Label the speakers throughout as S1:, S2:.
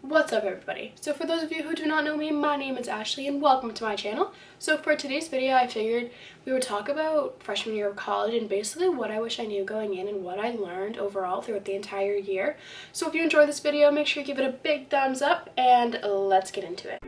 S1: What's up everybody? So for those of you who do not know me, my name is Ashley and welcome to my channel. So for today's video, I figured we would talk about freshman year of college and basically what I wish I knew going in and what I learned overall throughout the entire year. So if you enjoyed this video, make sure you give it a big thumbs up and let's get into it.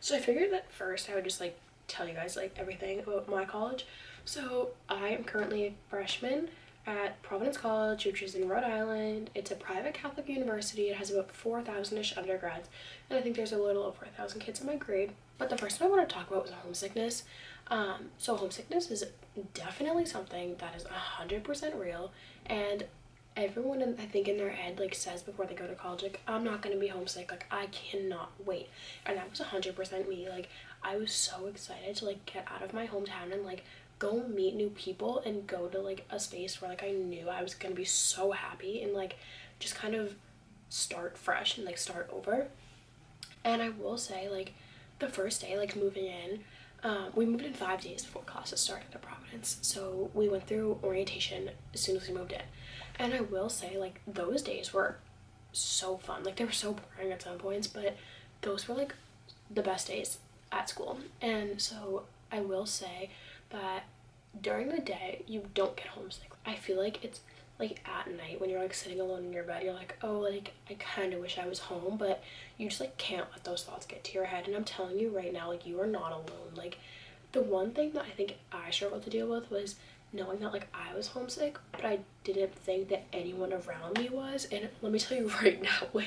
S1: So I figured that first I would just tell you guys everything about my college. So I am currently a freshman at Providence College, which is in Rhode Island. It's a private Catholic university. It has about 4,000-ish undergrads, and I think there's a little over 1,000 kids in my grade. But the first thing I want to talk about was homesickness. So homesickness is definitely something that is 100% real, and everyone I think in their head says before they go to college I'm not gonna be homesick, I cannot wait. And that was 100% me. I was so excited to get out of my hometown and go meet new people and go to a space where I knew I was gonna be so happy and just kind of start fresh and start over. And I will say the first day moving in, we moved in 5 days before classes started at Providence, so we went through orientation as soon as we moved in. And I will say those days were so fun. They were so boring at some points, but those were the best days at school. And so I will say that during the day you don't get homesick. I feel it's at night when you're sitting alone in your bed, you're oh, I kind of wish I was home, but you just can't let those thoughts get to your head. And I'm telling you right now, you are not alone. The one thing that I think I struggled to deal with was knowing that I was homesick, but I didn't think that anyone around me was. And let me tell you right now,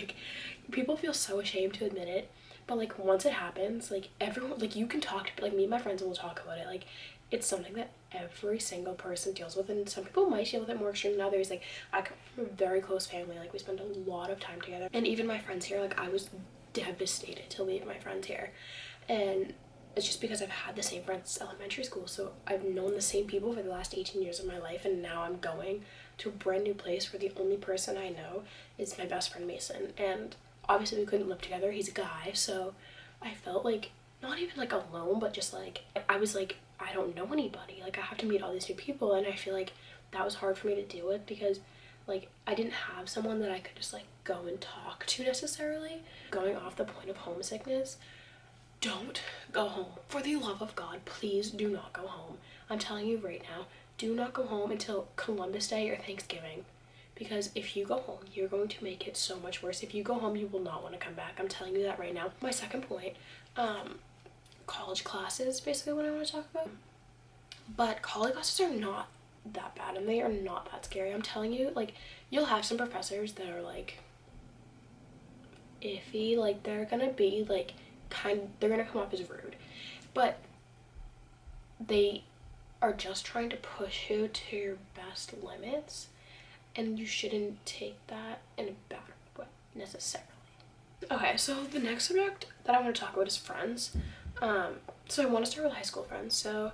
S1: people feel so ashamed to admit it, but once it happens, everyone, you can talk to me and my friends will talk about it. It's something that every single person deals with, and some people might deal with it more extreme than others. I come from a very close family. We spend a lot of time together, and even my friends here, I was devastated to leave my friends here. And it's just because I've had the same friends since elementary school, so I've known the same people for the last 18 years of my life, and now I'm going to a brand new place where the only person I know is my best friend Mason. And obviously we couldn't live together, he's a guy, so I felt not even alone, but just I was I don't know anybody, I have to meet all these new people. And I feel that was hard for me to deal with because I didn't have someone that I could just go and talk to necessarily. Going off the point of homesickness, don't go home. For the love of God, please do not go home. I'm telling you right now, do not go home until Columbus Day or Thanksgiving. Because if you go home, you're going to make it so much worse. If you go home, you will not want to come back. I'm telling you that right now. My second point, college classes, basically what I want to talk about. But college classes are not that bad and they are not that scary. I'm telling you, you'll have some professors that are iffy, they're gonna be they're gonna come off as rude, but they are just trying to push you to your best limits, and you shouldn't take that in a bad way necessarily. Okay, so the next subject that I want to talk about is friends. So I want to start with high school friends. So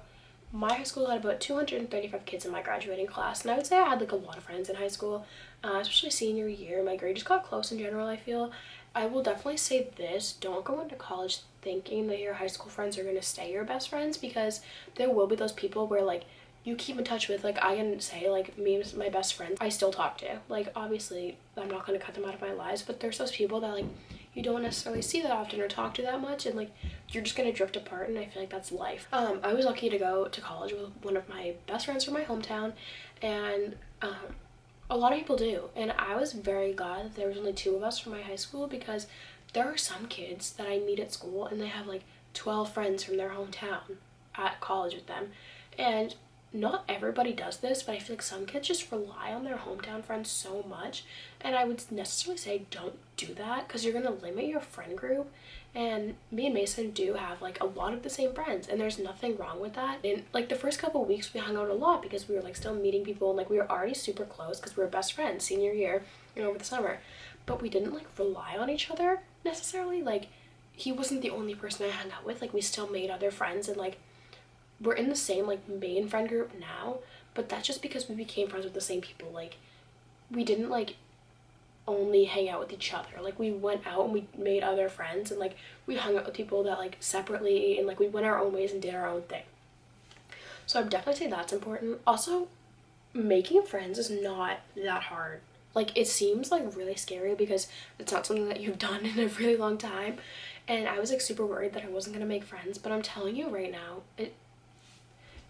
S1: my high school had about 235 kids in my graduating class, and I would say I had a lot of friends in high school, especially senior year. My grade just got close in general, I feel. I will definitely say this: don't go into college thinking that your high school friends are going to stay your best friends, because there will be those people where you keep in touch with. I can say me and my best friends I still talk to. Obviously I'm not going to cut them out of my lives, but there's those people that you don't necessarily see that often or talk to that much, and you're just gonna drift apart. And I feel that's life. I was lucky to go to college with one of my best friends from my hometown, and a lot of people do, and I was very glad that there was only 2 of us from my high school, because there are some kids that I meet at school and they have 12 friends from their hometown at college with them. And not everybody does this, but I feel some kids just rely on their hometown friends so much, and I would necessarily say don't do that, because you're going to limit your friend group. And me and Mason do have a lot of the same friends, and there's nothing wrong with that. And the first couple of weeks we hung out a lot because we were still meeting people, and we were already super close because we were best friends senior year and over the summer, but we didn't rely on each other necessarily. He wasn't the only person I hung out with. We still made other friends, and we're in the same main friend group now, but that's just because we became friends with the same people. We didn't only hang out with each other. Like, we went out and we made other friends, and like we hung out with people that like separately, and like we went our own ways and did our own thing. So I'd definitely say that's important. Also, making friends is not that hard. Like, it seems like really scary because it's not something that you've done in a really long time, and I was like super worried that I wasn't gonna make friends. But I'm telling you right now,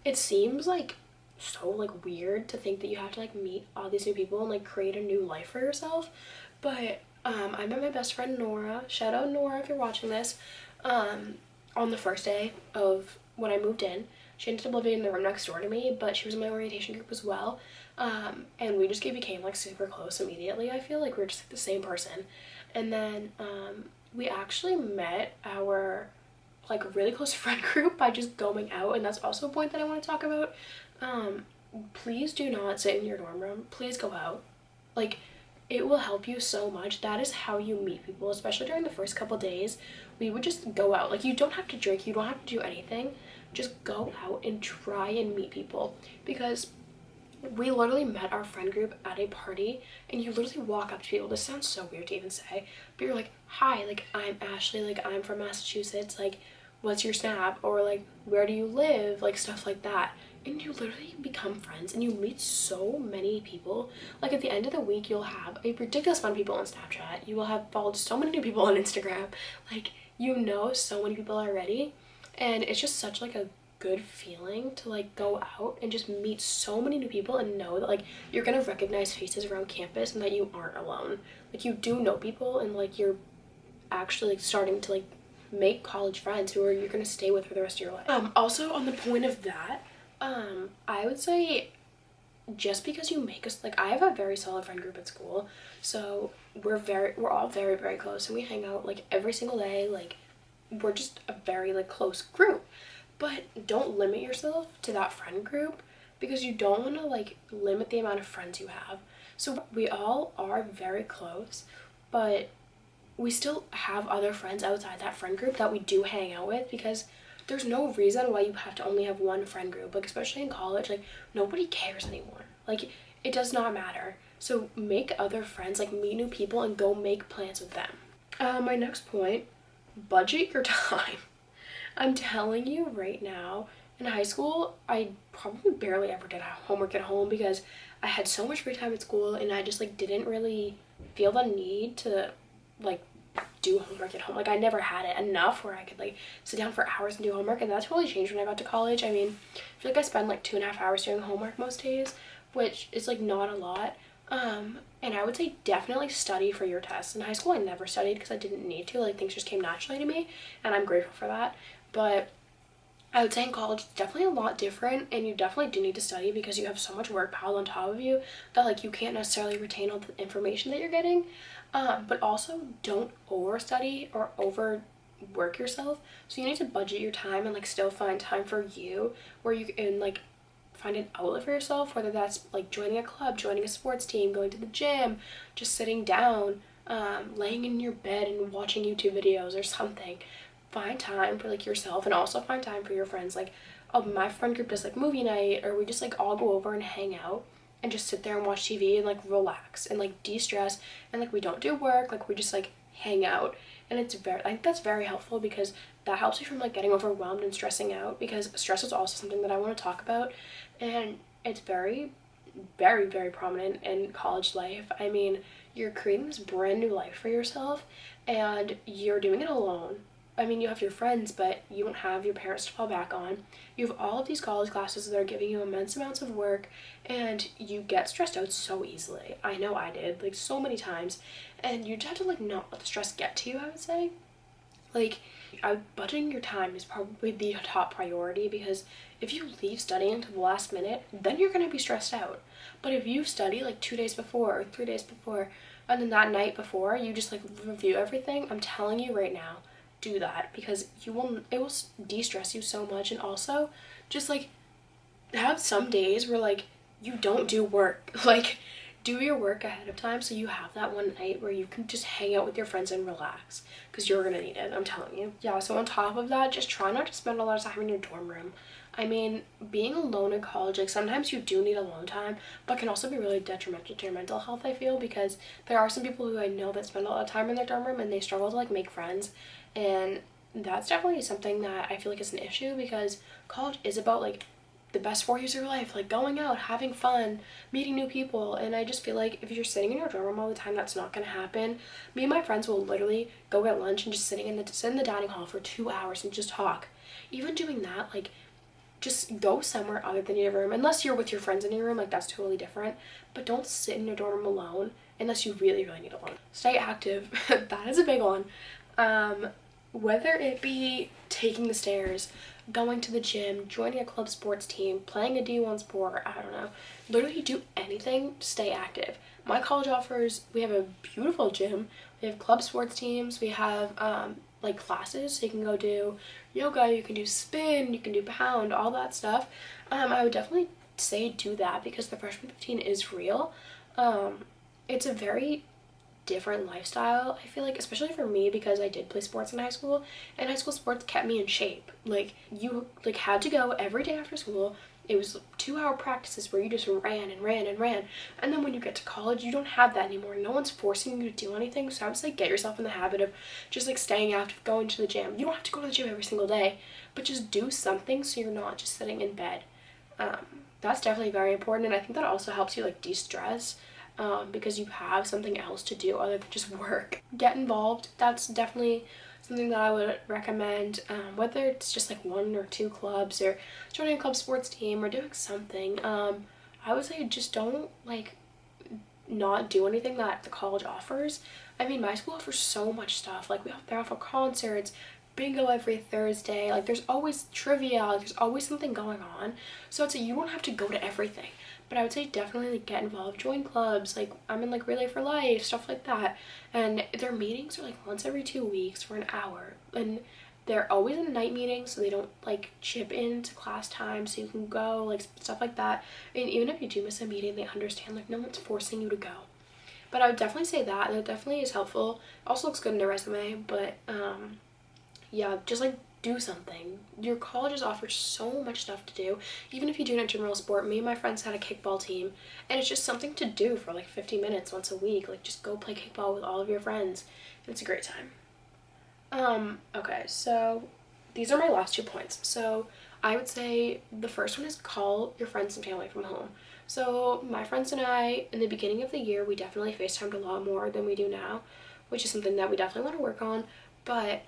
S1: it seems like so like weird to think that you have to like meet all these new people and like create a new life for yourself. But I met my best friend Nora, shout out Nora if you're watching this, on the first day of when I moved in. She ended up living in the room next door to me, but she was in my orientation group as well. And we just became like super close immediately. I feel like we were just like the same person. And then we actually met our like really close friend group by just going out, and that's also a point that I want to talk about. Please do not sit in your dorm room. Please go out. Like, it will help you so much. That is how you meet people, especially during the first couple days. We would just go out. Like, you don't have to drink, you don't have to do anything. Just go out and try and meet people, because we literally met our friend group at a party, and you literally walk up to people. This sounds so weird to even say, but you're like, hi, like, I'm Ashley, like, I'm from Massachusetts, like, what's your snap, or like, where do you live, like, stuff like that. And you literally become friends, and you meet so many people. Like, at the end of the week, you'll have a ridiculous amount of people on Snapchat. You will have followed so many new people on Instagram. Like, you know so many people already, and it's just such like a good feeling to like go out and just meet so many new people and know that like you're gonna recognize faces around campus and that you aren't alone. Like, you do know people, and like you're actually like starting to like make college friends who are you're gonna stay with for the rest of your life. Also, on the point of that, I would say, just because you make us, like, I have a very solid friend group at school, so we're all very, very close, and we hang out like every single day. Like, we're just a very like close group. But don't limit yourself to that friend group, because you don't want to like limit the amount of friends you have. So we all are very close, but we still have other friends outside that friend group that we do hang out with, because there's no reason why you have to only have one friend group. Like, especially in college, like, nobody cares anymore. Like, it does not matter. So make other friends, like, meet new people and go make plans with them. My next point, budget your time. I'm telling you right now, in high school, I probably barely ever did homework at home, because I had so much free time at school, and I just like didn't really feel the need to like do homework at home. Like, I never had it enough where I could like sit down for hours and do homework, and that's really changed when I got to college. I mean, I feel like I spend like 2.5 hours doing homework most days, which is like not a lot. And I would say definitely study for your tests. In high school, I never studied because I didn't need to. Like, things just came naturally to me, and I'm grateful for that. But I would say in college, it's definitely a lot different, and you definitely do need to study, because you have so much work piled on top of you that like you can't necessarily retain all the information that you're getting. But also, don't overstudy or overwork yourself. So you need to budget your time and like still find time for you, where you can like find an outlet for yourself, whether that's like joining a club, joining a sports team, going to the gym, just sitting down, laying in your bed and watching YouTube videos or something. Find time for like yourself, and also find time for your friends. Like, oh, my friend group does like movie night, or we just like all go over and hang out and just sit there and watch TV and like relax and like de-stress, and like we don't do work, like we just like hang out. And it's very, I think that's very helpful, because that helps you from like getting overwhelmed and stressing out, because stress is also something that I want to talk about, and it's very, very, very prominent in college life. I mean, you're creating this brand new life for yourself, and you're doing it alone. I mean, you have your friends, but you don't have your parents to fall back on. You have all of these college classes that are giving you immense amounts of work, and you get stressed out so easily. I know I did, like, so many times. And you just have to, like, not let the stress get to you, I would say. Like, budgeting your time is probably the top priority, because if you leave studying until the last minute, then you're going to be stressed out. But if you study, like, 2 days before or 3 days before, and then that night before, you just, like, review everything, I'm telling you right now, do that, because it will de-stress you so much. And also, just like have some days where like you don't do work. Like, do your work ahead of time so you have that one night where you can just hang out with your friends and relax, because you're gonna need it, I'm telling you. Yeah, so on top of that, just try not to spend a lot of time in your dorm room. I mean, being alone in college, like sometimes you do need alone time, but can also be really detrimental to your mental health, I feel, because there are some people who I know that spend a lot of time in their dorm room and they struggle to like make friends, and that's definitely something that I feel like is an issue, because college is about like the best 4 years of your life, like going out, having fun, meeting new people. And I just feel like if you're sitting in your dorm room all the time, that's not gonna happen. Me and my friends will literally go get lunch and just sit in the dining hall for 2 hours and just talk. Even doing that, like, just go somewhere other than your room, unless you're with your friends in your room, like that's totally different. But don't sit in your dorm room alone unless you really need alone. Stay active. That is a big one. Whether it be taking the stairs, going to the gym, joining a club sports team, playing a D1 sport, I don't know. Literally do anything to stay active. My college offers, we have a beautiful gym, we have club sports teams, we have like classes, so you can go do yoga, you can do spin, you can do pound, all that stuff. I would definitely say do that, because the freshman 15 is real. It's a very different lifestyle, I feel like, especially for me, because I did play sports in high school, and high school sports kept me in shape. Like, you like had to go every day after school. It was 2-hour practices where you just ran and ran and ran. And then when you get to college, you don't have that anymore. No one's forcing you to do anything. So I would say get yourself in the habit of just like staying active, going to the gym. You don't have to go to the gym every single day, but just do something so you're not just sitting in bed. That's definitely very important, and I think that also helps you like de-stress. Because you have something else to do other than just work. Get involved. That's definitely something that I would recommend, whether it's just like 1 or 2 clubs, or joining a club sports team, or doing something. I would say just don't like not do anything that the college offers. I mean, my school offers so much stuff. Like they offer concerts, bingo every Thursday, like there's always trivia, like there's always something going on. So I'd say you don't have to go to everything, but I would say definitely like get involved, join clubs. Like I'm in like Relay for Life, stuff like that, and their meetings are like once every 2 weeks for an hour, and they're always in night meetings, so they don't like chip into class time, so you can go, like stuff like that. And even if you do miss a meeting, they understand, like no one's forcing you to go. But I would definitely say that definitely is helpful. Also looks good in a resume, but yeah, just like do something. Your colleges offer so much stuff to do. Even if you do an intramural sport, me and my friends had a kickball team, and it's just something to do for like 50 minutes once a week. Like just go play kickball with all of your friends. It's a great time. Okay, so these are my last 2 points. So I would say the first one is call your friends and family from home. So my friends and I, in the beginning of the year, we definitely FaceTimed a lot more than we do now, which is something that we definitely want to work on. But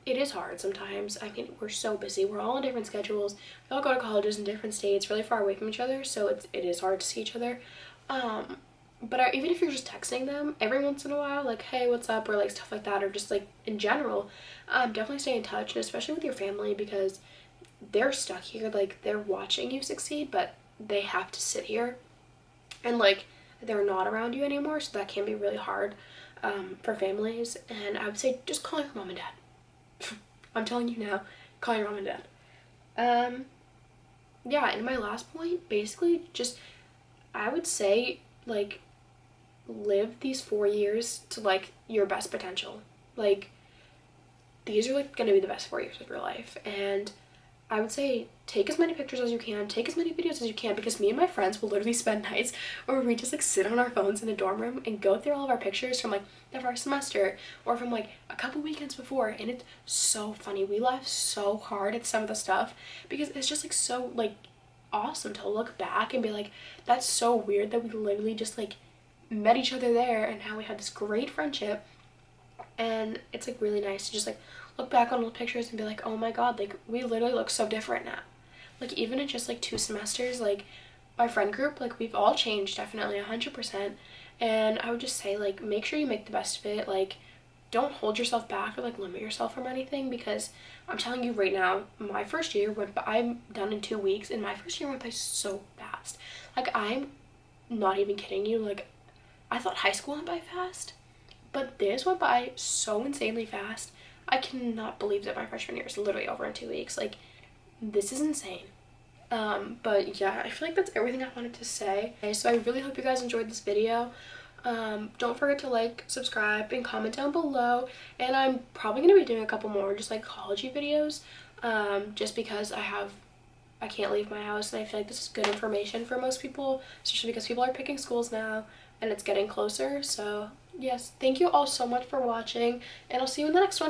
S1: it is hard sometimes. I mean, we're so busy. We're all on different schedules. We all go to colleges in different states, really far away from each other, so it is hard to see each other. But even if you're just texting them every once in a while, like, hey, what's up, or like stuff like that, or just like in general, definitely stay in touch, and especially with your family, because they're stuck here. Like, they're watching you succeed, but they have to sit here, and like they're not around you anymore, so that can be really hard for families. And I would say just call your mom and dad. I'm telling you now, call your mom and dad. Yeah, and my last point, basically just, I would say, like, live these 4 years to like your best potential. Like, these are like gonna be the best 4 years of your life, and I would say take as many pictures as you can, take as many videos as you can, because me and my friends will literally spend nights where we just like sit on our phones in the dorm room and go through all of our pictures from like the first semester or from like a couple weekends before, and it's so funny. We laugh so hard at some of the stuff because it's just like so like awesome to look back and be like, that's so weird that we literally just like met each other there, and now we had this great friendship. And it's like really nice to just like look back on old pictures and be like, oh my god, like we literally look so different now. Like, even in just like 2 semesters, like my friend group, like we've all changed, definitely 100%. And I would just say, like, make sure you make the best of it. Like, don't hold yourself back or like limit yourself from anything, because I'm telling you right now, my first year went by, I'm done in 2 weeks, and my first year went by so fast. Like, I'm not even kidding you. Like, I thought high school went by fast, but this went by so insanely fast. I cannot believe that my freshman year is literally over in 2 weeks. Like, this is insane. But yeah, I feel like that's everything I wanted to say. Okay, so I really hope you guys enjoyed this video. Don't forget to like, subscribe, and comment down below. And I'm probably going to be doing a couple more just like college-y videos, just because I can't leave my house, and I feel like this is good information for most people, especially because people are picking schools now and it's getting closer. So yes, thank you all so much for watching, and I'll see you in the next one.